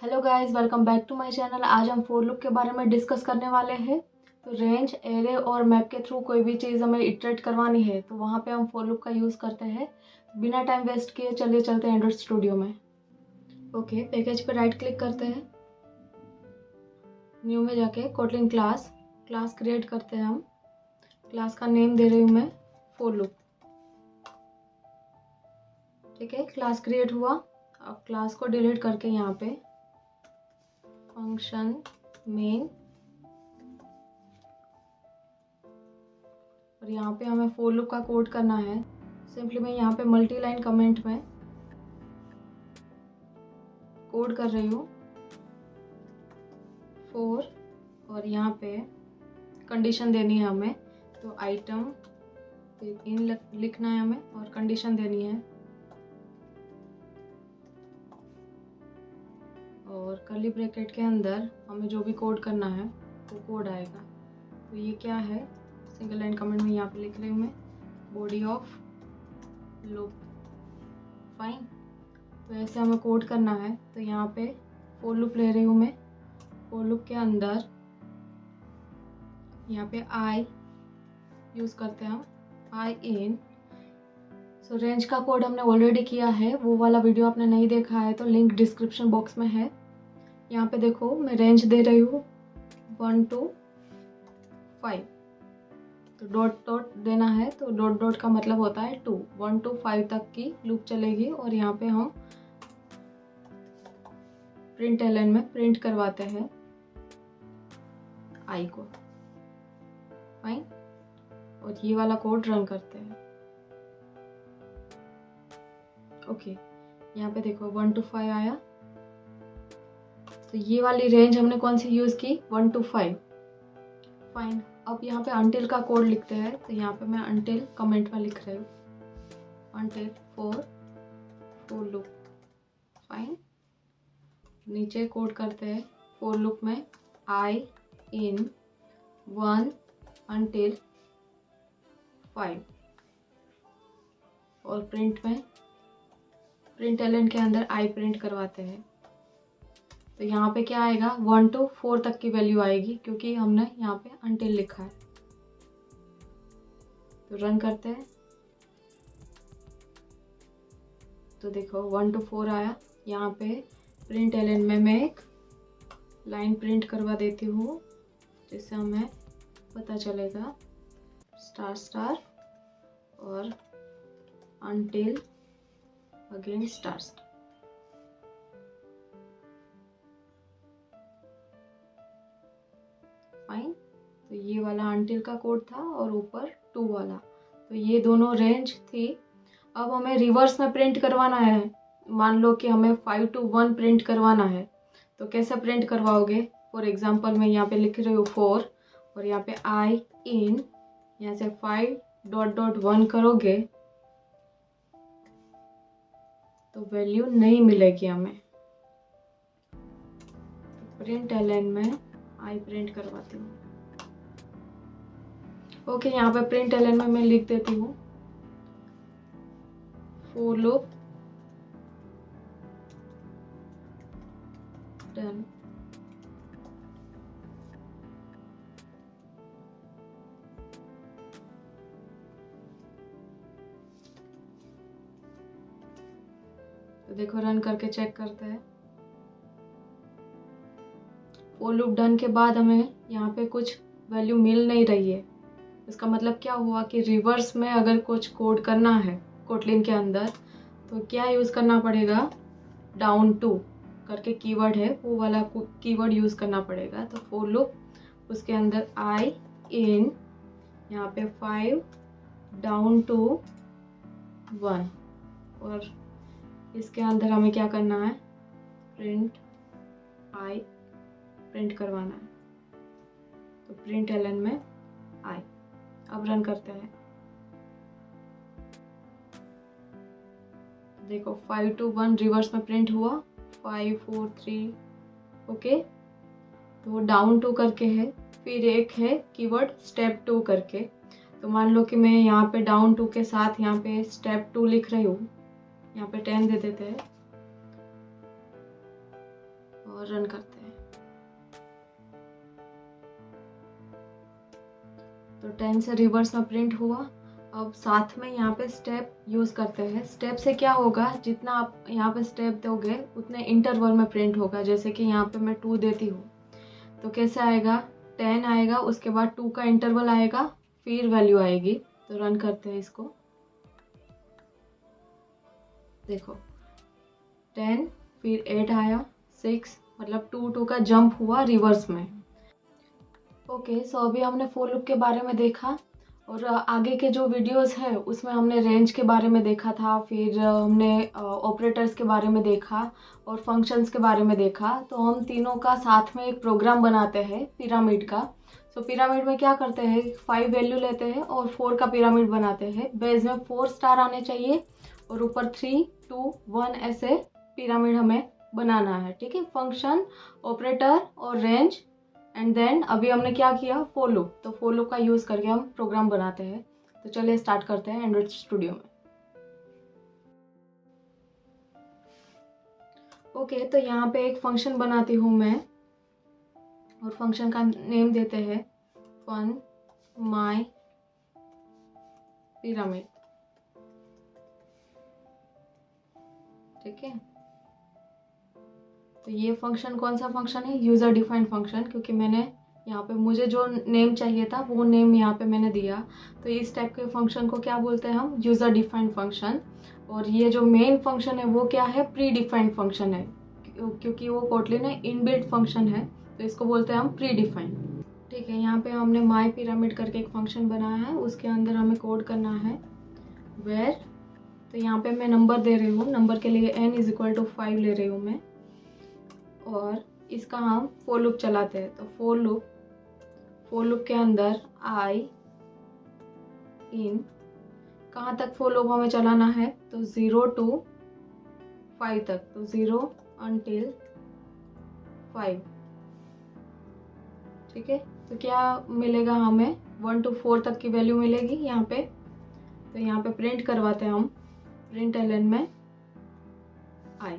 Hello guys, welcome back to my channel. आज हम for loop के बारे में डिस्कस करने वाले हैं। तो रेंज, एरे और मैप के थ्रू कोई भी चीज़ हमें इटरेट करवानी है तो वहाँ पे हम फोर लूप का यूज़ करते हैं। बिना टाइम वेस्ट किए चलिए चलते हैं एंड्रॉइड स्टूडियो में। ओके, पैकेज पे राइट क्लिक करते हैं, न्यू में जाके कोटलिन क्लास क्रिएट करते हैं हम। क्लास का नेम दे रही हूँ मैं फोर लूप। ठीक है, क्लास क्रिएट हुआ। अब क्लास को डिलीट करके यहाँ पे फंक्शन मेन, और यहाँ पे हमें फोर लूप का कोड करना है। सिंपली मैं यहाँ पे मल्टी लाइन कमेंट में कोड कर रही हूँ फोर, और यहाँ पे कंडीशन देनी है हमें। तो आइटम फिर इन लिखना है हमें और कंडीशन देनी है, और कर्ली ब्रैकेट के अंदर हमें जो भी कोड करना है वो कोड आएगा। तो ये क्या है, सिंगल लाइन कमेंट में यहाँ पे लिख रही हूँ मैं, बॉडी ऑफ लूप। फाइन, तो ऐसे हमें कोड करना है। तो यहाँ पे फोर लूप ले रही हूँ मैं। फोर लूप के अंदर यहाँ पे आई यूज़ करते हैं हम, आई इन। सो रेंज का कोड हमने ऑलरेडी किया है, वो वाला वीडियो आपने नहीं देखा है तो लिंक डिस्क्रिप्शन बॉक्स में है। यहाँ पे देखो मैं रेंज दे रही हूँ 1 to 5। तो डॉट डॉट देना है, तो डॉट डॉट का मतलब होता है 2। 1 to 5 तक की लूप चलेगी, और यहाँ पे हम प्रिंट एलन में प्रिंट करवाते हैं आई को। फाइन, और ये वाला कोड रन करते हैं। ओके, यहाँ पे देखो 1 to 5 आया। तो ये वाली रेंज हमने कौन सी यूज़ की, 1 to 5। फाइन, अब यहाँ पे अंटिल का कोड लिखते हैं। तो यहाँ पे मैं अंटिल कमेंट में लिख रही हूँ, अंटिल फोर लूप। फाइन, नीचे कोड करते हैं फोर लूप में आई इन 1 until 5, और प्रिंट में प्रिंट एलन के अंदर आई प्रिंट करवाते हैं। तो यहाँ पे क्या आएगा, 1 to 4 तक की वैल्यू आएगी क्योंकि हमने यहाँ पे until लिखा है। तो रन करते हैं। तो देखो 1 to 4 आया। यहाँ पे प्रिंट एलन में मैं एक लाइन प्रिंट करवा देती हूँ जिससे हमें पता चलेगा स्टार स्टार और until again star star. Fine, तो ये वाला until का कोड था और ऊपर 2 वाला। तो ये दोनों रेंज थी। अब हमें रिवर्स में प्रिंट करवाना है। मान लो कि हमें 5 to 1 प्रिंट करवाना है, तो कैसे प्रिंट करवाओगे। फॉर एग्जांपल मैं यहाँ पे लिख रही हूँ 4, और यहाँ पे आई इन, यहाँ से 5.1 करोगे तो वैल्यू नहीं मिलेगी हमें। तो प्रिंट एलन में आई प्रिंट करवाती हूँ। ओके, यहाँ पे प्रिंट एलन में मैं लिख देती हूँ फोर लूप डन। तो देखो रन करके चेक करते हैं। फोर लूप डन के बाद हमें यहाँ पे कुछ वैल्यू मिल नहीं रही है। इसका मतलब क्या हुआ कि रिवर्स में अगर कुछ कोड करना है कोटलिन के अंदर तो क्या यूज़ करना पड़ेगा, डाउन टू करके कीवर्ड है, वो वाला कीवर्ड यूज़ करना पड़ेगा। तो फोर लूप उसके अंदर आई इन, यहाँ पे 5 डाउन टू 1, और इसके अंदर हमें क्या करना है, प्रिंट आई प्रिंट करवाना है। तो प्रिंट एलन में आई। अब रन करते हैं। देखो 5 to 1 रिवर्स में प्रिंट हुआ, 5 4 3। ओके, तो डाउन टू करके है, फिर एक है कीवर्ड स्टेप 2 करके। तो मान लो कि मैं यहाँ पे डाउन टू के साथ यहाँ पे स्टेप 2 लिख रही हूँ, यहाँ पे 10 दे देते हैं, और रन करते हैं। तो 10 से रिवर्स में प्रिंट हुआ। अब साथ में यहाँ पे स्टेप यूज़ करते हैं। स्टेप से क्या होगा, जितना आप यहाँ पे स्टेप दोगे उतने इंटरवल में प्रिंट होगा। जैसे कि यहाँ पे मैं 2 देती हूँ तो कैसे आएगा, 10 आएगा, उसके बाद 2 का इंटरवल आएगा, फिर वैल्यू आएगी। तो रन करते हैं इसको। देखो 10 फिर 8 आया, 6, मतलब 2 का जंप हुआ रिवर्स में। ओके, सो अभी हमने फॉर लूप के बारे में देखा और आगे के जो वीडियोस है उसमें हमने रेंज के बारे में देखा था, फिर हमने ऑपरेटर्स के बारे में देखा और फंक्शंस के बारे में देखा। तो हम तीनों का साथ में एक प्रोग्राम बनाते हैं पिरामिड का। सो पिरामिड में क्या करते हैं, 5 वैल्यू लेते हैं और 4 का पिरामिड बनाते हैं। बेस में 4 स्टार आने चाहिए और ऊपर 3, 2, 1 ऐसे पिरामिड हमें बनाना है। ठीक है, फंक्शन, ऑपरेटर और रेंज। एंड देन अभी हमने क्या किया, फॉर लूप। तो फॉर लूप का यूज़ करके हम प्रोग्राम बनाते हैं। तो चलिए स्टार्ट करते हैं एंड्रॉइड स्टूडियो में। ओके, तो यहाँ पे एक फंक्शन बनाती हूँ मैं और फंक्शन का नेम देते हैं फन माई पिरामिड। ठीक है, तो ये फंक्शन कौन सा फंक्शन है, यूज़र डिफाइंड फंक्शन, क्योंकि मैंने यहाँ पे मुझे जो नेम चाहिए था वो नेम यहाँ पे मैंने दिया। तो इस टाइप के फंक्शन को क्या बोलते हैं हम, यूज़र डिफाइंड फंक्शन। और ये जो मेन फंक्शन है वो क्या है, प्री डिफाइंड फंक्शन है, क्योंकि वो कोटलिन में इनबिल्ट फंक्शन है, तो इसको बोलते हैं हम प्री डिफाइंड। ठीक है, यहाँ पे हमने माई पिरामिड करके एक फंक्शन बनाया है, उसके अंदर हमें कोड करना है वेर। तो यहाँ पे मैं नंबर दे रही हूँ, नंबर के लिए n = 5 ले रही हूँ मैं, और इसका हम फॉर लूप चलाते हैं। तो फॉर लूप के अंदर आई इन, कहाँ तक फॉर लूप हमें चलाना है, तो 0 to 5 तक। तो 0 until 5। ठीक है, तो क्या मिलेगा हमें, 1 to 4 तक की वैल्यू मिलेगी यहाँ पे। तो यहाँ पे प्रिंट करवाते हैं हम, प्रिंट ln में आई,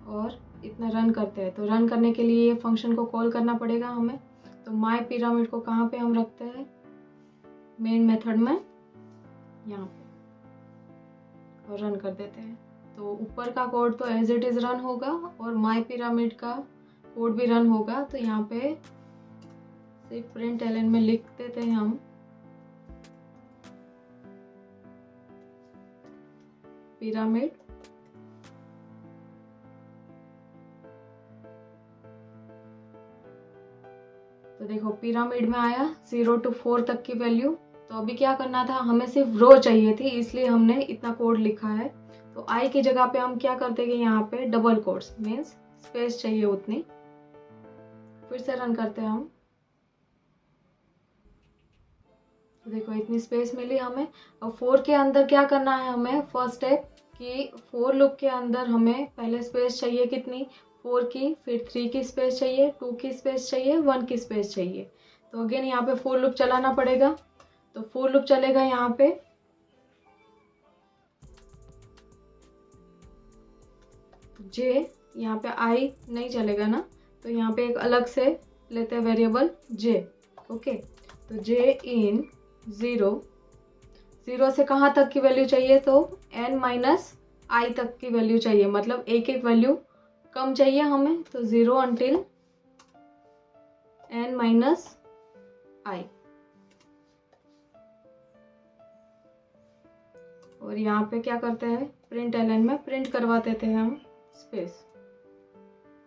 और इतना रन करते हैं। तो रन करने के लिए ये फंक्शन को कॉल करना पड़ेगा हमें। तो माई पिरामिड को कहाँ पे हम रखते हैं, मेन मेथड में यहाँ पे, और रन कर देते हैं। तो ऊपर का कोड तो एज इट इज रन होगा और माई पिरामिड का कोड भी रन होगा। तो यहाँ पे सिर्फ प्रिंट ln में लिख देते हैं हम पिरामिड तो देखो पिरामिड में आया 0 to 4 तक की वैल्यू। तो अभी क्या करना था, हमें सिर्फ रो चाहिए थी, इसलिए हमने इतना कोड लिखा है। तो आई की जगह पे हम क्या करते हैं, यहाँ पे डबल कोट्स मीन्स स्पेस चाहिए उतनी। फिर से रन करते हैं हम, तो देखो इतनी स्पेस मिली हमें। और 4 के अंदर क्या करना है हमें, फर्स्ट स्टेप कि फॉर लूप के अंदर हमें पहले स्पेस चाहिए कितनी, 4 की, फिर 3 की स्पेस चाहिए, 2 की स्पेस चाहिए, 1 की स्पेस चाहिए। तो अगेन यहाँ पे फॉर लूप चलाना पड़ेगा। तो फॉर लूप चलेगा यहाँ पे, जे, यहाँ पे आई नहीं चलेगा ना, तो यहाँ पे एक अलग से लेते हैं वेरिएबल जे। ओके, तो जे इन 0 से कहाँ तक की वैल्यू चाहिए, तो n - तक की वैल्यू चाहिए, मतलब एक एक वैल्यू कम चाहिए हमें। तो 0 until n - I। और यहाँ पे क्या करते हैं, प्रिंट ln में प्रिंट करवा देते हैं हम स्पेस।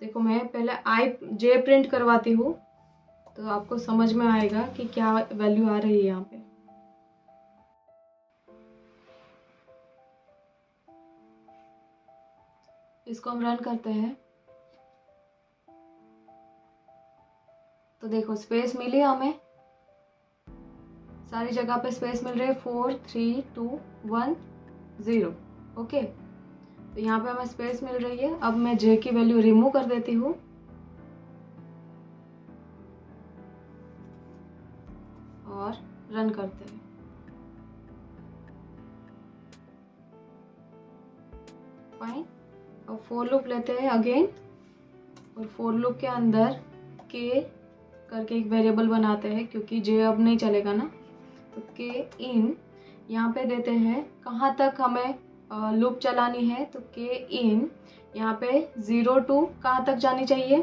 देखो मैं पहले जे प्रिंट करवाती हूँ, तो आपको समझ में आएगा कि क्या वैल्यू आ रही है यहाँ पे। इसको हम रन करते हैं, तो देखो स्पेस मिली हमें, सारी जगह पे स्पेस मिल रही है, 4, 3, 2, 1, 0। ओके, तो यहाँ पे हमें स्पेस मिल रही है। अब मैं जे की वैल्यू रिमूव कर देती हूँ और रन करते हैं। फाइन, अब फोर लूप लेते हैं अगेन, और फोर लूप के अंदर के करके एक वेरिएबल बनाते हैं, क्योंकि जे अब नहीं चलेगा ना। तो के इन यहाँ पे देते हैं कहाँ तक हमें लूप चलानी है। तो के इन यहाँ पे 0 to कहाँ तक जानी चाहिए,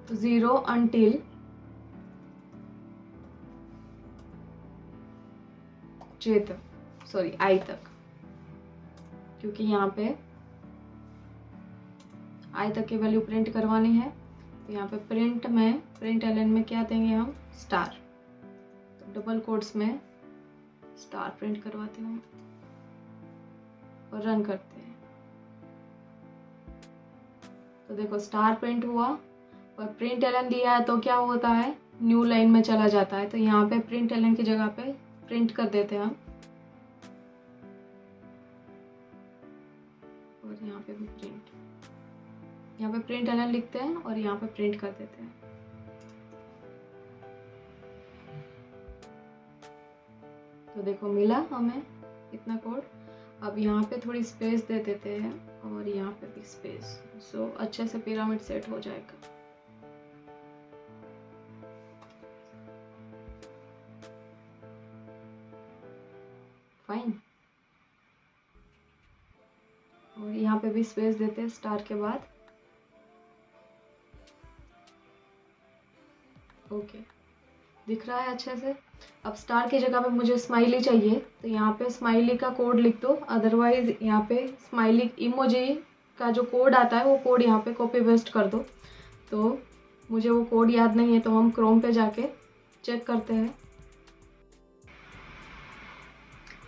तो 0 until जे तक, सॉरी आई तक, क्योंकि यहाँ पे आई तक की वैल्यू प्रिंट करवानी है। तो यहाँ पे प्रिंट एलन में क्या देंगे हम, स्टार। तो डबल कोट्स में स्टार प्रिंट करवाते हूँ और रन करते हैं। तो देखो स्टार प्रिंट हुआ, और प्रिंट एलन दिया है तो क्या होता है, न्यू लाइन में चला जाता है। तो यहाँ पे प्रिंट एलन की जगह पे प्रिंट कर देते हैं हम, और यहाँ पे भी प्रिंट, यहाँ पे प्रिंट एलन लिखते हैं और यहाँ पे प्रिंट कर देते हैं। तो देखो मिला हमें इतना कोड। अब यहाँ पे थोड़ी स्पेस दे देते हैं और यहाँ पे भी स्पेस, सो अच्छे से पिरामिड सेट हो जाएगा। फाइन। और यहाँ पे भी स्पेस देते हैं स्टार के बाद। ओके, दिख रहा है अच्छे से। अब स्टार की जगह पे मुझे स्माइली चाहिए, तो यहाँ पे स्माइली का कोड लिख दो, अदरवाइज यहाँ पे स्माइली इमोजी का जो कोड आता है वो कोड यहाँ पे कॉपी पेस्ट कर दो। तो मुझे वो कोड याद नहीं है, तो हम क्रोम पे जाके चेक करते हैं।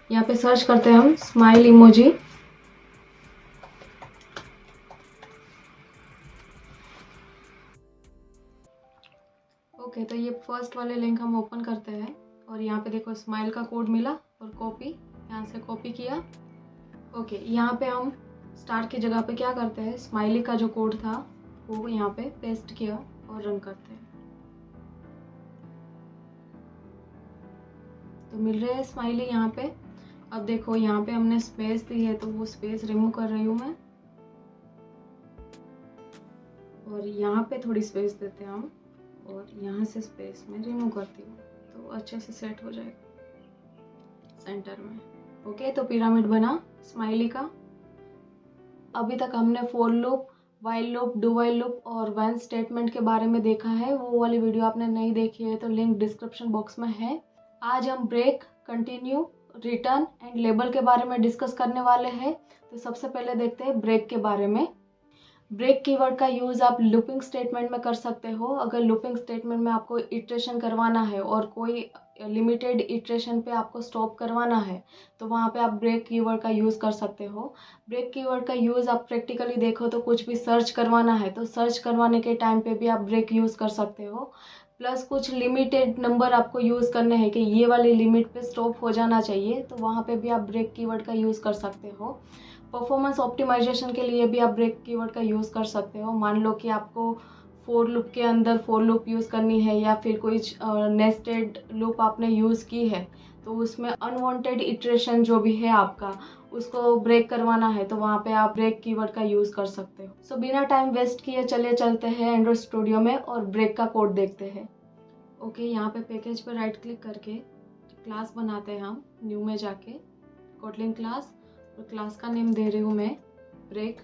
यहाँ पे सर्च करते हैं हम स्माइल इमोजी। ओके, तो ये फर्स्ट वाले लिंक हम ओपन करते हैं, और यहाँ पे देखो स्माइल का कोड मिला और कॉपी, यहाँ से कॉपी किया। ओके, यहाँ पे हम स्टार की जगह पे क्या करते हैं, स्माइली का जो कोड था वो यहाँ पे पेस्ट किया और रन करते हैं। तो मिल रहे हैं स्माइली यहाँ पे। अब देखो यहाँ पे हमने स्पेस दी है, तो वो स्पेस रिमूव कर रही हूँ मैं, और यहाँ पे थोड़ी स्पेस देते हैं हम, और यहाँ से स्पेस में रिमूव करती हूँ, तो अच्छे से सेट हो जाएगा सेंटर में। ओके, तो पिरामिड बना स्माइली का। अभी तक हमने for loop, while loop, do while loop और व्हेन स्टेटमेंट के बारे में देखा है। वो वाली वीडियो आपने नहीं देखी है तो लिंक डिस्क्रिप्शन बॉक्स में है। आज हम break, continue, return and label के बारे में डिस्कस करने वाले हैं। तो सबसे पहले देखते हैं ब्रेक के बारे में। ब्रेक कीवर्ड का यूज़ आप लूपिंग स्टेटमेंट में कर सकते हो। अगर लूपिंग स्टेटमेंट में आपको इटरेशन करवाना है और कोई लिमिटेड इटरेशन पे आपको स्टॉप करवाना है, तो वहाँ पे आप ब्रेक कीवर्ड का यूज़ कर सकते हो। ब्रेक कीवर्ड का यूज़ आप प्रैक्टिकली देखो तो कुछ भी सर्च करवाना है, तो सर्च करवाने के टाइम पे भी आप ब्रेक यूज़ कर सकते हो। प्लस कुछ लिमिटेड नंबर आपको यूज़ करने हैं कि ये वाली लिमिट पे स्टॉप हो जाना चाहिए, तो वहाँ पे भी आप ब्रेक कीवर्ड का यूज़ कर सकते हो। परफॉर्मेंस ऑप्टिमाइजेशन के लिए भी आप ब्रेक कीवर्ड का यूज़ कर सकते हो। मान लो कि आपको फोर लूप के अंदर फोर लूप यूज़ करनी है, या फिर कोई नेस्टेड लूप आपने यूज़ की है, तो उसमें अनवांटेड इटरेशन जो भी है आपका, उसको ब्रेक करवाना है, तो वहाँ पे आप ब्रेक कीवर्ड का यूज़ कर सकते हो। सो बिना टाइम वेस्ट किए चले चलते हैं एंड्रॉइड स्टूडियो में और ब्रेक का कोड देखते हैं। ओके, यहाँ पे पैकेज पर राइट क्लिक करके क्लास बनाते हैं हम, न्यू में जाके कोटलिन क्लास, और क्लास का नेम दे रही हूँ मैं ब्रेक।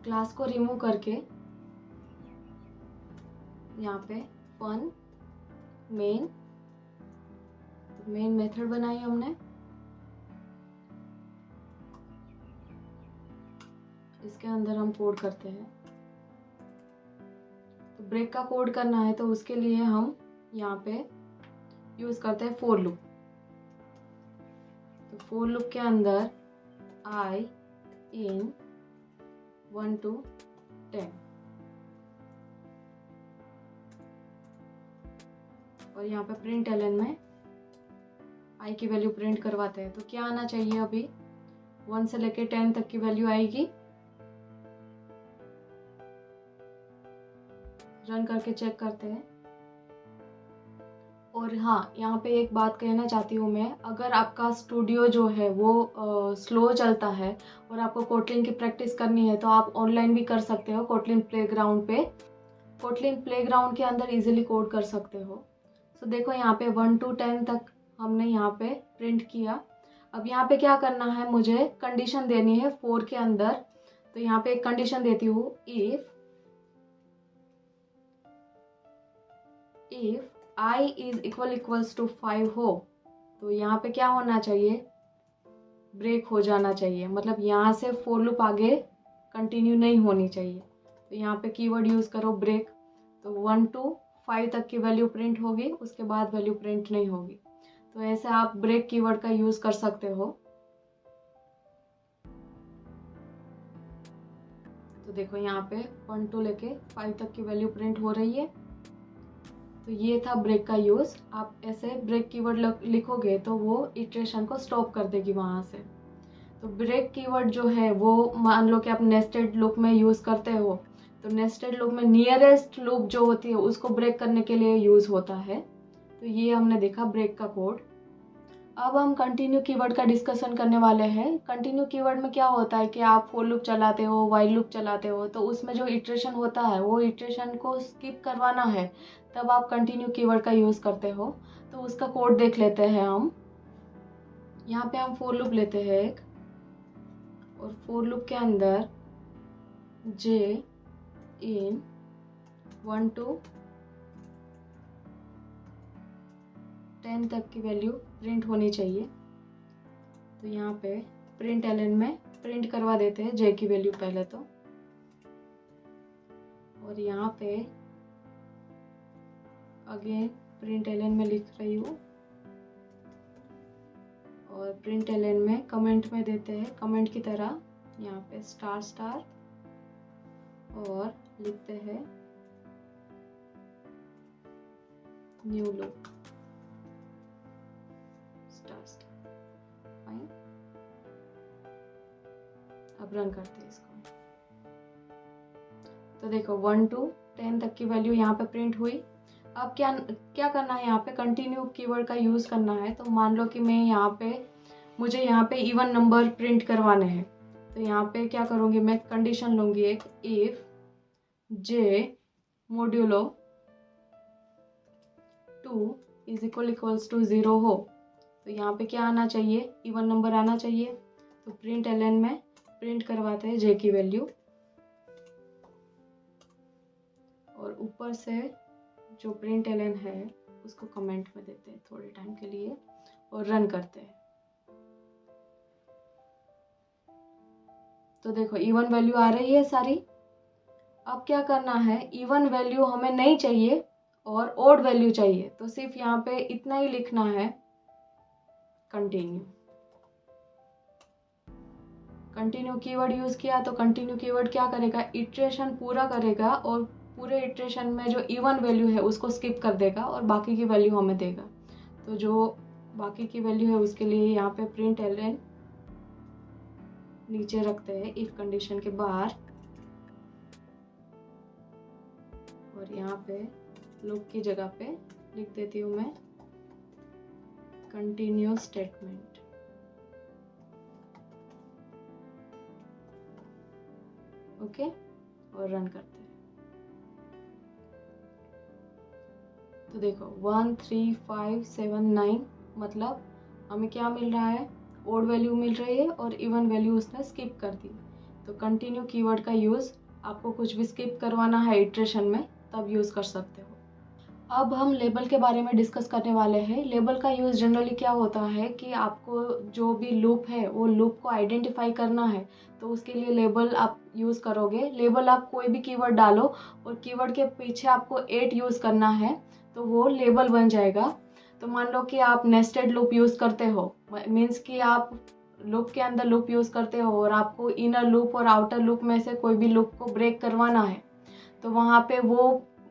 क्लास को रिमूव करके यहाँ पे फन मेन, तो मेन मेथड बनाई हमने। इसके अंदर हम कोड करते हैं। तो ब्रेक का कोड करना है तो उसके लिए हम यहाँ पे यूज करते हैं फोर लूप। तो फोर लूप के अंदर आई इन 1 to 10, और यहाँ पे प्रिंट एलन में आई की वैल्यू प्रिंट करवाते हैं। तो क्या आना चाहिए, अभी 1 से लेके 10 तक की वैल्यू आएगी। रन करके चेक करते हैं, और हाँ, यहाँ पे एक बात कहना चाहती हूँ मैं, अगर आपका स्टूडियो जो है वो स्लो चलता है और आपको कोटलिन की प्रैक्टिस करनी है तो आप ऑनलाइन भी कर सकते हो कोटलिन प्लेग्राउंड पे। कोटलिन प्लेग्राउंड के अंदर इजीली कोड कर सकते हो। सो देखो यहाँ पे 1 to 10 तक हमने यहाँ पे प्रिंट किया। अब यहाँ पे क्या करना है, मुझे कंडीशन देनी है 4 के अंदर। तो यहाँ पे एक कंडीशन देती हूँ, if I is equals to 5 हो तो यहाँ पे क्या होना चाहिए, ब्रेक हो जाना चाहिए, मतलब यहाँ से फोर लूप आगे कंटिन्यू नहीं होनी चाहिए। तो यहाँ पे कीवर्ड यूज़ करो ब्रेक। तो 1 to 5 तक की वैल्यू प्रिंट होगी, उसके बाद वैल्यू प्रिंट नहीं होगी। तो ऐसे आप ब्रेक कीवर्ड का यूज़ कर सकते हो। तो देखो यहाँ पे 1 to लेके 5 तक की वैल्यू प्रिंट हो रही है। तो ये था ब्रेक का यूज़। आप ऐसे ब्रेक कीवर्ड लिखोगे तो वो इटरेशन को स्टॉप कर देगी वहाँ से। तो ब्रेक कीवर्ड जो है वो मान लो कि आप नेस्टेड लूप में यूज़ करते हो, तो नेस्टेड लूप में नियरेस्ट लूप जो होती है उसको ब्रेक करने के लिए यूज़ होता है। तो ये हमने देखा ब्रेक का कोड। अब हम कंटिन्यू कीवर्ड का डिस्कशन करने वाले हैं। कंटिन्यू कीवर्ड में क्या होता है कि आप फोर लूप चलाते हो, वाइल लूप चलाते हो, तो उसमें जो इटरेशन होता है वो इटरेशन को स्किप करवाना है, तब आप कंटिन्यू कीवर्ड का यूज़ करते हो। तो उसका कोड देख लेते हैं हम। यहाँ पे हम फोर लूप लेते हैं एक, और फोर लूप के अंदर j इन 1 to 10 तक की वैल्यू प्रिंट होनी चाहिए। तो यहाँ पे प्रिंट एलन में प्रिंट करवा देते हैं j की वैल्यू पहले तो, और यहाँ पे अगेन प्रिंट एलन में लिख रही हूँ, और प्रिंट एलन में कमेंट में देते हैं कमेंट की तरह यहाँ पे स्टार स्टार, और लिखते हैं new loop star star. Fine, अब रन करते हैं इसको। तो देखो 1 to 10 तक की वैल्यू यहाँ पे प्रिंट हुई। अब क्या करना है, यहाँ पे कंटिन्यू कीवर्ड का यूज़ करना है। तो मान लो कि मुझे यहाँ पे इवन नंबर प्रिंट करवाने हैं। तो यहाँ पे क्या करूँगी, मैं कंडीशन लूँगी एक, if j modulo 2 is equals to 0 हो। तो यहाँ पे क्या आना चाहिए, इवन नंबर आना चाहिए। तो प्रिंट एलन में प्रिंट करवाते हैं j की वैल्यू, और ऊपर से जो प्रिंट एलन है उसको कमेंट में देते हैं थोड़े टाइम के लिए, और रन करते हैं। तो देखो इवन वैल्यू आ रही है सारी। अब क्या करना है, इवन वैल्यू हमें नहीं चाहिए और ओड वैल्यू चाहिए। तो सिर्फ यहाँ पे इतना ही लिखना है, कंटिन्यू। कंटिन्यू कीवर्ड यूज़ किया तो कंटिन्यू कीवर्ड क्या करेगा, इटरेशन पूरा करेगा, और पूरे इटरेशन में जो इवन वैल्यू है उसको स्किप कर देगा और बाकी की वैल्यू हमें देगा। तो जो बाकी की वैल्यू है उसके लिए यहाँ पे प्रिंट एलन नीचे रखते हैं इफ कंडीशन के बाहर, और यहाँ पे लूप की जगह पे लिख देती हूँ मैं कंटिन्यू स्टेटमेंट। ओके, और रन करते हैं। तो देखो 1 3 5 7 9, मतलब हमें क्या मिल रहा है, ओड वैल्यू मिल रही है और इवन वैल्यू उसने स्किप कर दी। तो कंटिन्यू कीवर्ड का यूज़ आपको कुछ भी स्किप करवाना है इटरेशन में तब यूज़ कर सकते हो। अब हम लेबल के बारे में डिस्कस करने वाले हैं। लेबल का यूज़ जनरली क्या होता है कि आपको जो भी लूप है वो लूप को आइडेंटिफाई करना है, तो उसके लिए लेबल आप यूज़ करोगे। लेबल आप कोई भी कीवर्ड डालो और कीवर्ड के पीछे आपको 8 यूज़ करना है, तो वो लेबल बन जाएगा। तो मान लो कि आप नेस्टेड लूप यूज़ करते हो, मीन्स कि आप लूप के अंदर लूप यूज़ करते हो और आपको इनर लूप और आउटर लूप में से कोई भी लूप को ब्रेक करवाना है। तो वहाँ पे वो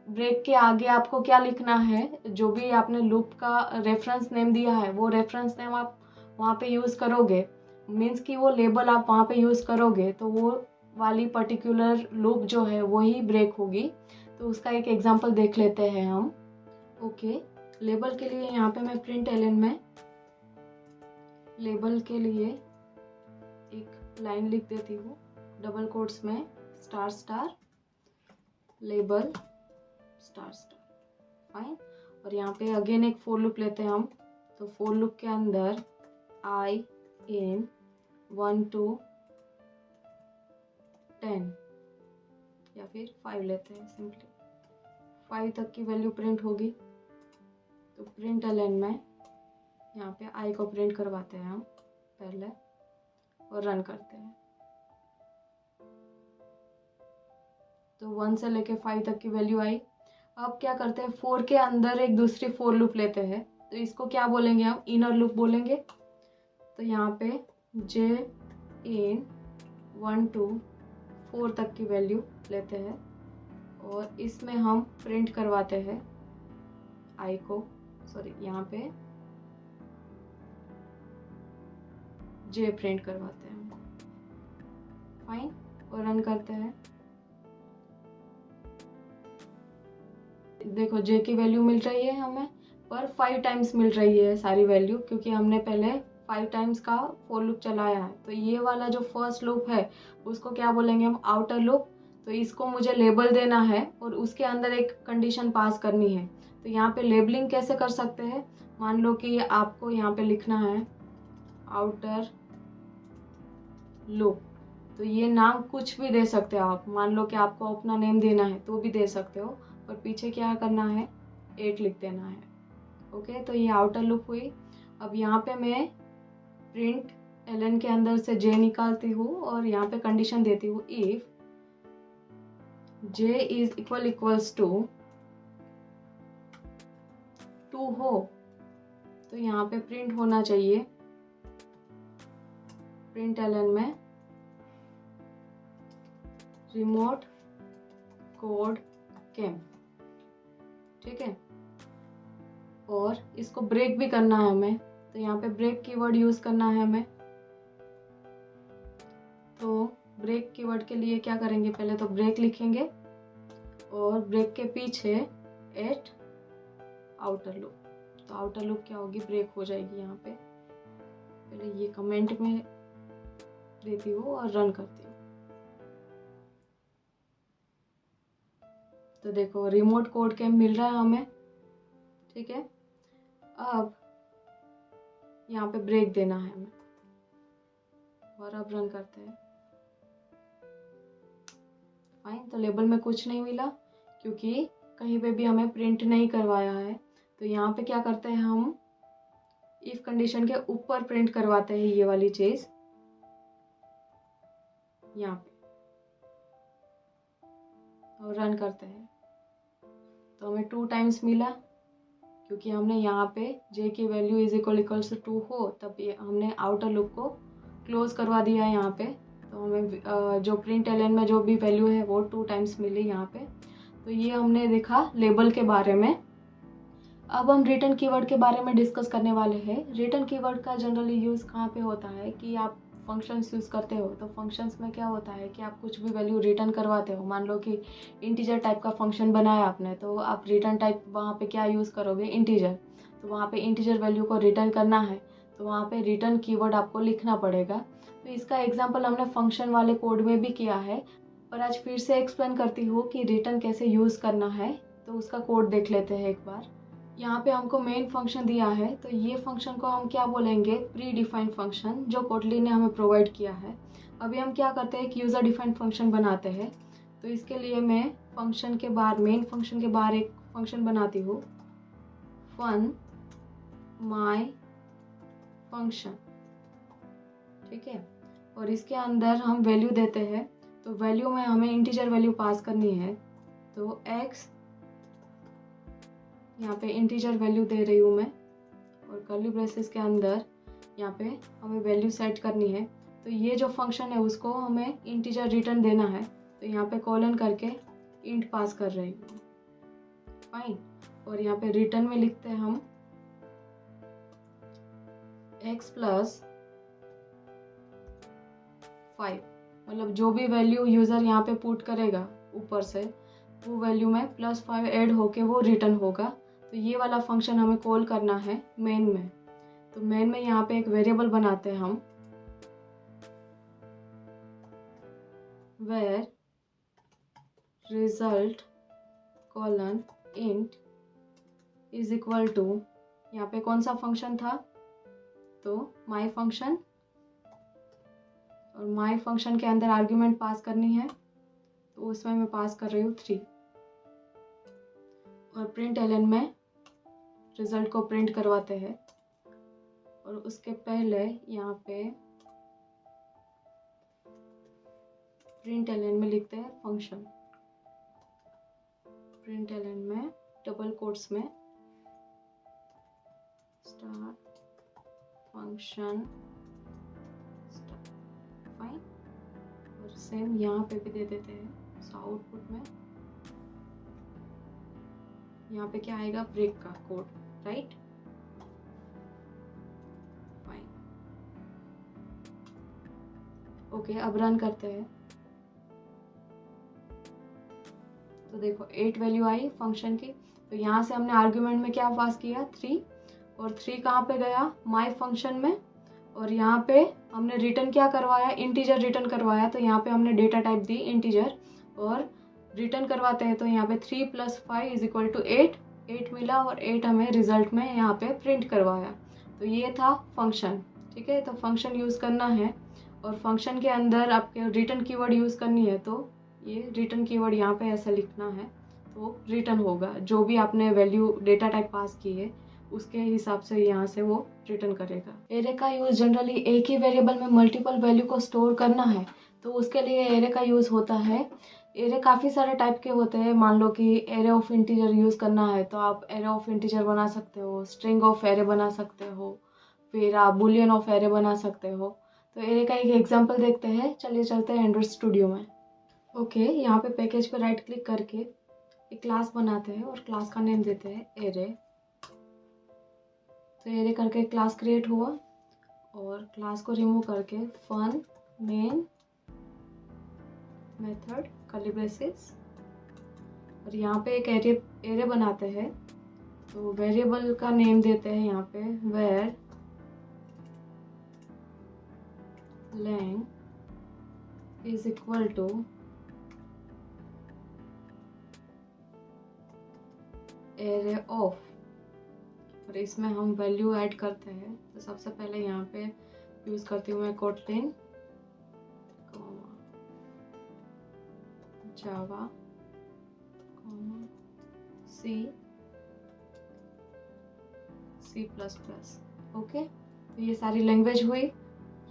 ब्रेक के आगे आपको क्या लिखना है, जो भी आपने लूप का रेफरेंस नेम दिया है वो रेफरेंस नेम आप वहाँ पे यूज़ करोगे। मीन्स कि वो लेबल आप वहाँ पे यूज़ करोगे तो वो वाली पर्टिकुलर लूप जो है वही ब्रेक होगी। तो उसका एक एग्जांपल देख लेते हैं हम। ओके, लेबल के लिए यहाँ पे मैं प्रिंट एलन में लेबल के लिए एक लाइन लिख देती हूँ, डबल कोट्स में star star label star star. Fine. और यहाँ पे अगेन एक फोर लूप लेते हैं हम। तो फोर लूप के अंदर आई इन 1 to 10 या फिर 5 लेते हैं, सिंपली 5 तक की वैल्यू प्रिंट होगी। तो प्रिंट एलन में यहाँ पे आई को प्रिंट करवाते हैं हम पहले और रन करते हैं। तो 1 से लेके 5 तक की वैल्यू आई। अब क्या करते हैं, 4 के अंदर एक दूसरी फोर लूप लेते हैं। तो इसको क्या बोलेंगे हम, इनर लूप बोलेंगे। तो यहाँ पे जे इन 1 to 4 तक की वैल्यू लेते हैं और इसमें हम प्रिंट करवाते हैं आई को, सॉरी यहाँ पे जे प्रिंट करवाते हैं। फाइन। और रन करते हैं। देखो जे की वैल्यू मिल रही है हमें, पर 5 टाइम्स मिल रही है सारी वैल्यू, क्योंकि हमने पहले 5 टाइम्स का फॉर लूप चलाया है। तो ये वाला जो फर्स्ट लूप है उसको क्या बोलेंगे हम, आउटर लूप। तो इसको मुझे लेबल देना है और उसके अंदर एक कंडीशन पास करनी है। तो यहाँ पे लेबलिंग कैसे कर सकते हैं, मान लो कि आपको यहाँ पे लिखना है आउटर लूप। तो ये नाम कुछ भी दे सकते हो आप, मान लो कि आपको अपना नेम देना है तो भी दे सकते हो, और पीछे क्या करना है, 8 लिख देना है। ओके, तो ये आउटर लूप हुई। अब यहाँ पे मैं प्रिंट एलन के अंदर से जे निकालती हूँ और यहाँ पे कंडीशन देती हूँ, if J is equals to 2 हो तो यहाँ पे प्रिंट होना चाहिए प्रिंट एलन में रिमोट कोड केम। ठीक है, और इसको ब्रेक भी करना है हमें। तो यहाँ पे ब्रेक कीवर्ड यूज करना है हमें। तो ब्रेक कीवर्ड के लिए क्या करेंगे, पहले तो ब्रेक लिखेंगे और ब्रेक के पीछे एट आउटर लूप। तो आउटर लूप क्या होगी, ब्रेक हो जाएगी। यहाँ पे पहले ये कमेंट में देती हूँ और रन करती हूँ। तो देखो रिमोट कोड केम मिल रहा है हमें। ठीक है, अब यहाँ पे ब्रेक देना है हमें और अब रन करते हैं। फाइन। तो लेबल में कुछ नहीं मिला क्योंकि कहीं पे भी हमें प्रिंट नहीं करवाया है। तो यहाँ पे क्या करते हैं, हम इफ कंडीशन के ऊपर प्रिंट करवाते हैं ये वाली चीज यहाँ पे और रन करते हैं। तो हमें 2 टाइम्स मिला क्योंकि हमने यहाँ पे j की वैल्यू इज इक्वल्स टू 2 हो तब ये हमने आउटर लूप को क्लोज करवा दिया है यहाँ पे। तो हमें जो प्रिंट एलन में जो भी वैल्यू है वो 2 टाइम्स मिली यहाँ पे। तो ये हमने देखा लेबल के बारे में। अब हम रिटर्न कीवर्ड के बारे में डिस्कस करने वाले हैं। रिटर्न कीवर्ड का जनरली यूज़ कहाँ पे होता है कि आप फंक्शंस यूज़ करते हो। तो फंक्शंस में क्या होता है कि आप कुछ भी वैल्यू रिटर्न करवाते हो। मान लो कि इंटीजर टाइप का फंक्शन बनाया आपने, तो आप रिटर्न टाइप वहाँ पे क्या यूज़ करोगे, इंटीजर। तो वहाँ पे इंटीजर वैल्यू को रिटर्न करना है तो वहाँ पे रिटर्न कीवर्ड आपको लिखना पड़ेगा। तो इसका एग्जाम्पल हमने फंक्शन वाले कोड में भी किया है, और आज फिर से एक्सप्लेन करती हूँ कि रिटर्न कैसे यूज़ करना है। तो उसका कोड देख लेते हैं एक बार। यहाँ पे हमको मेन फंक्शन दिया है, तो ये फंक्शन को हम क्या बोलेंगे, प्री डिफाइंड फंक्शन, जो कोटली ने हमें प्रोवाइड किया है। अभी हम क्या करते हैं, एक यूज़र डिफाइंड फंक्शन बनाते हैं। तो इसके लिए मैं फंक्शन के बाहर, मेन फंक्शन के बाहर एक फंक्शन बनाती हूँ, फन माई फंक्शन। ठीक है, और इसके अंदर हम वैल्यू देते हैं। तो वैल्यू में हमें इंटीजर वैल्यू पास करनी है। तो x यहाँ पे इंटीजर वैल्यू दे रही हूँ मैं, और कर्ली ब्रेसेस के अंदर यहाँ पे हमें वैल्यू सेट करनी है। तो ये जो फंक्शन है उसको हमें इंटीजर रिटर्न देना है। तो यहाँ पे कॉलन करके इंट पास कर रही हूँ। फाइन। और यहाँ पे रिटर्न में लिखते हैं हम x प्लस 5, मतलब जो भी वैल्यू यूज़र यहाँ पे पुट करेगा ऊपर से, वो वैल्यू में +5 ऐड होके वो रिटर्न होगा। तो तो ये वाला फंक्शन हमें कॉल करना है मेन में। तो मेन में यहाँ पे एक वेरिएबल बनाते हैं हम, where result colon int is equal to, यहाँ पे कौन सा फंक्शन था, तो my फंक्शन, और my फंक्शन के अंदर आर्ग्यूमेंट पास करनी है, तो उसमें मैं पास कर रही हूँ 3, और प्रिंट एलन में रिजल्ट को प्रिंट करवाते हैं। और उसके पहले यहाँ पे प्रिंट एलन में लिखते हैं फंक्शन, प्रिंट एलन में डबल कोट्स में स्टार फंक्शन स्टार, फाइन। और सेम यहाँ पे भी दे देते हैं आउटपुट में, यहाँ पे क्या आएगा, ब्रेक का कोड, राइट, फाइन। ओके, अब रन करते हैं। तो देखो 8 वैल्यू आई फंक्शन की। तो यहाँ से हमने आर्ग्यूमेंट में क्या पास किया, 3, और 3 कहाँ पे गया, माई फंक्शन में, और यहाँ पे हमने रिटर्न क्या करवाया, इंटीजर रिटर्न करवाया। तो यहाँ पे हमने डेटा टाइप दी इंटीजर, और रिटर्न करवाते हैं तो यहाँ पे 3 + 5 = 8, 8 मिला, और 8 हमें रिजल्ट में यहाँ पे प्रिंट करवाया। तो ये था फंक्शन, ठीक है। तो फंक्शन यूज़ करना है, और फंक्शन के अंदर आपके रिटर्न कीवर्ड यूज़ करनी है। तो ये रिटर्न कीवर्ड यहाँ पे ऐसा लिखना है, तो रिटर्न होगा जो भी आपने वैल्यू डेटा टाइप पास की है उसके हिसाब से यहाँ से वो रिटर्न करेगा। एरे का यूज़ जनरली एक ही वेरिएबल में मल्टीपल वैल्यू को स्टोर करना है, तो उसके लिए एरे का यूज़ होता है। एरे काफ़ी सारे टाइप के होते हैं। मान लो कि एरे ऑफ इंटीजर यूज़ करना है तो आप एरे ऑफ इंटीजर बना सकते हो, स्ट्रिंग ऑफ एरे बना सकते हो, फिर आप बुलियन ऑफ एरे बना सकते हो। तो एरे का एक एग्जाम्पल देखते हैं। चलिए चलते हैं एंड्रॉइड स्टूडियो में। ओके, यहाँ पे पैकेज पे राइट क्लिक करके एक क्लास बनाते हैं, और क्लास का नेम देते हैं एरे। तो एरे करके क्लास क्रिएट हुआ, और क्लास को रिमूव करके fun main method curly braces, और यहाँ पे एक एरे बनाते हैं। तो वेरिएबल का नेम देते हैं यहाँ पे where lang is equal to array of, और इसमें हम वैल्यू ऐड करते हैं। तो सबसे पहले यहाँ पे यूज़ करती हूँ मैं कोटलिन जावा C++। ओके, तो ये सारी लैंग्वेज हुई।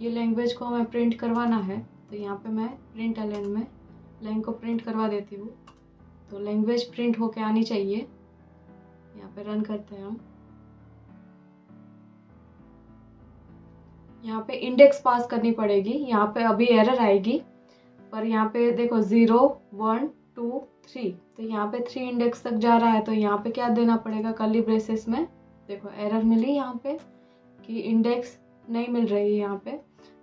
ये लैंग्वेज को हमें प्रिंट करवाना है, तो यहाँ पे मैं प्रिंट एलन में लैंग को प्रिंट करवा देती हूँ। तो लैंग्वेज प्रिंट होके आनी चाहिए। यहाँ पे रन करते हैं हम। यहाँ पे इंडेक्स पास करनी पड़ेगी। यहाँ पे अभी एरर आएगी, पर यहाँ पे देखो 0 1 2 3, तो यहाँ पे 3 इंडेक्स तक जा रहा है। तो यहाँ पे क्या देना पड़ेगा, कर्ली ब्रेसेस में। देखो एरर मिली यहाँ पे कि इंडेक्स नहीं मिल रही है यहाँ पे।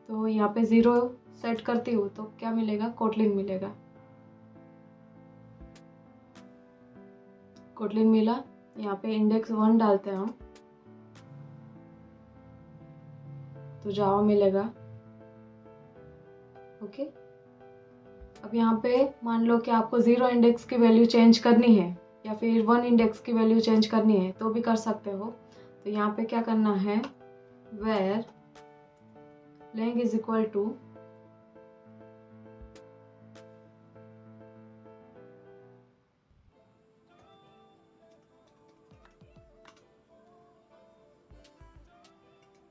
तो यहाँ पे 0 सेट करती हूँ तो क्या मिलेगा, कोटलिन मिलेगा। कोटलिन मिला। यहाँ पे इंडेक्स 1 डालते हैं हम तो जावा मिलेगा। ओके, अब यहाँ पे मान लो कि आपको 0 इंडेक्स की वैल्यू चेंज करनी है, या फिर 1 इंडेक्स की वैल्यू चेंज करनी है, तो भी कर सकते हो। तो यहाँ पे क्या करना है, where lang is equal to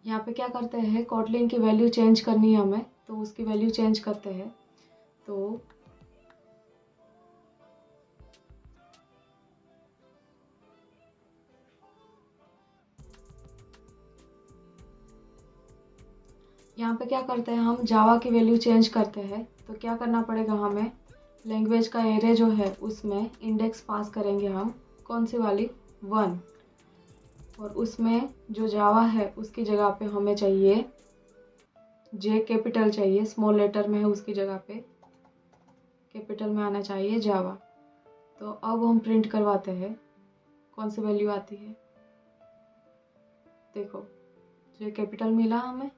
यहाँ पे क्या करते हैं, कोटलिन की वैल्यू चेंज करनी है हमें, तो उसकी वैल्यू चेंज करते हैं। तो यहाँ पे क्या करते हैं, हम जावा की वैल्यू चेंज करते हैं। तो क्या करना पड़ेगा हमें, लैंग्वेज का एरे जो है उसमें इंडेक्स पास करेंगे हम, कौन सी वाली, 1, और उसमें जो जावा है उसकी जगह पे हमें चाहिए जे, कैपिटल चाहिए, स्मॉल लेटर में है उसकी जगह पे कैपिटल में आना चाहिए जावा। तो अब हम प्रिंट करवाते हैं कौन सी वैल्यू आती है। देखो जो कैपिटल मिला हमें,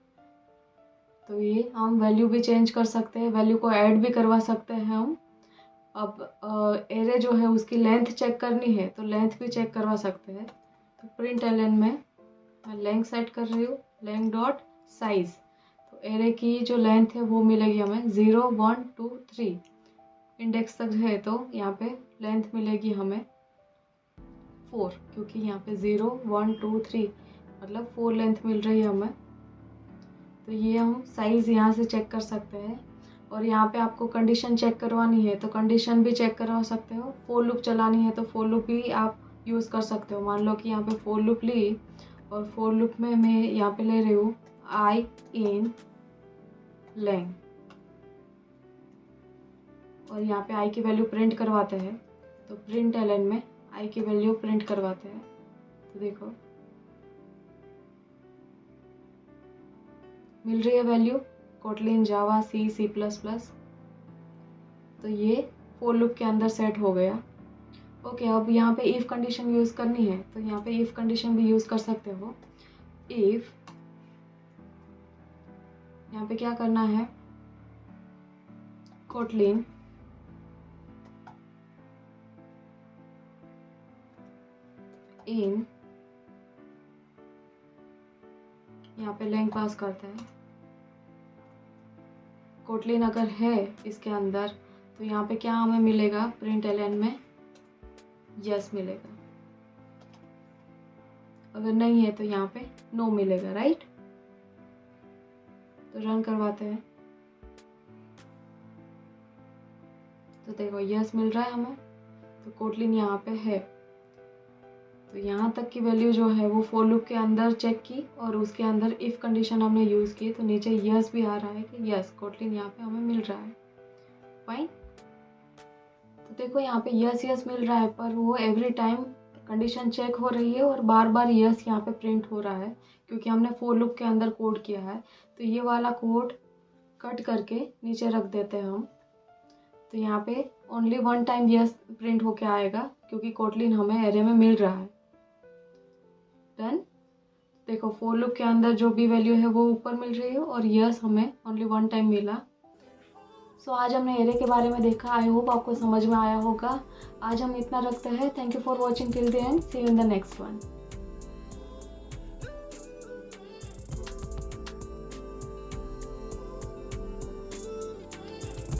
तो ये हम वैल्यू भी चेंज कर सकते हैं, वैल्यू को ऐड भी करवा सकते हैं हम। अब एरे जो है उसकी लेंथ चेक करनी है तो लेंथ भी चेक करवा सकते हैं। तो प्रिंट एलन में मैं लेंथ सेट कर रही हूँ, लेंथ डॉट साइज। तो एरे की जो लेंथ है वो मिलेगी हमें 0 1 2 3 इंडेक्स तक है, तो यहाँ पे लेंथ मिलेगी हमें 4, क्योंकि यहाँ पे 0 1 2 3 मतलब 4 लेंथ मिल रही है हमें। तो ये हम साइज़ यहाँ से चेक कर सकते हैं। और यहाँ पे आपको कंडीशन चेक करवानी है तो कंडीशन भी चेक करवा सकते हो। फोर लूप चलानी है तो फोर लूप भी आप यूज़ कर सकते हो। मान लो कि यहाँ पे फोर लूप ली और फोर लूप में मैं यहाँ पे ले रही हूँ आई इन लेंथ, और यहाँ पे आई की वैल्यू प्रिंट करवाते हैं। तो प्रिंट एलन में आई की वैल्यू प्रिंट करवाते हैं। तो देखो मिल रही है वैल्यू कोटलिन जावा सी सी प्लस प्लस। तो ये फोर लूप के अंदर सेट हो गया। ओके, अब यहाँ पे इफ़ कंडीशन यूज़ करनी है तो यहाँ पे इफ़ कंडीशन भी यूज़ कर सकते हो। इफ़ यहाँ पे क्या करना है, कोटलिन इन, यहाँ पे लेंथ पास करते हैं। कोटलिन अगर है इसके अंदर तो यहाँ पे क्या हमें मिलेगा, प्रिंट एलन में यस मिलेगा। अगर नहीं है तो यहाँ पे नो मिलेगा, राइट। तो रन करवाते हैं। तो देखो यस मिल रहा है हमें, तो कोटलिन यहाँ पे है। तो यहाँ तक की वैल्यू जो है वो फोर लूप के अंदर चेक की और उसके अंदर इफ़ कंडीशन हमने यूज़ की, तो नीचे यस भी आ रहा है कि यस कोटलिन यहाँ पे हमें मिल रहा है। फाइन। तो देखो यहाँ पे यस यस मिल रहा है, पर वो एवरी टाइम कंडीशन चेक हो रही है और बार बार यस यहाँ पे प्रिंट हो रहा है, क्योंकि हमने फोर लूप के अंदर कोड किया है। तो ये वाला कोड कट करके नीचे रख देते हैं हम। तो यहाँ पे only one time yes print होके आएगा, क्योंकि कोटलिन हमें एरे में मिल रहा है। डन। देखो फोर लूप के अंदर जो भी वैल्यू है वो ऊपर मिल रही है और यस हमें ओनली वन टाइम मिला। सो आज हमने एरे के बारे में देखा। आई होप आपको समझ में आया होगा। आज हम इतना रखते हैं। Thank you for watching till the end. See you in the next one.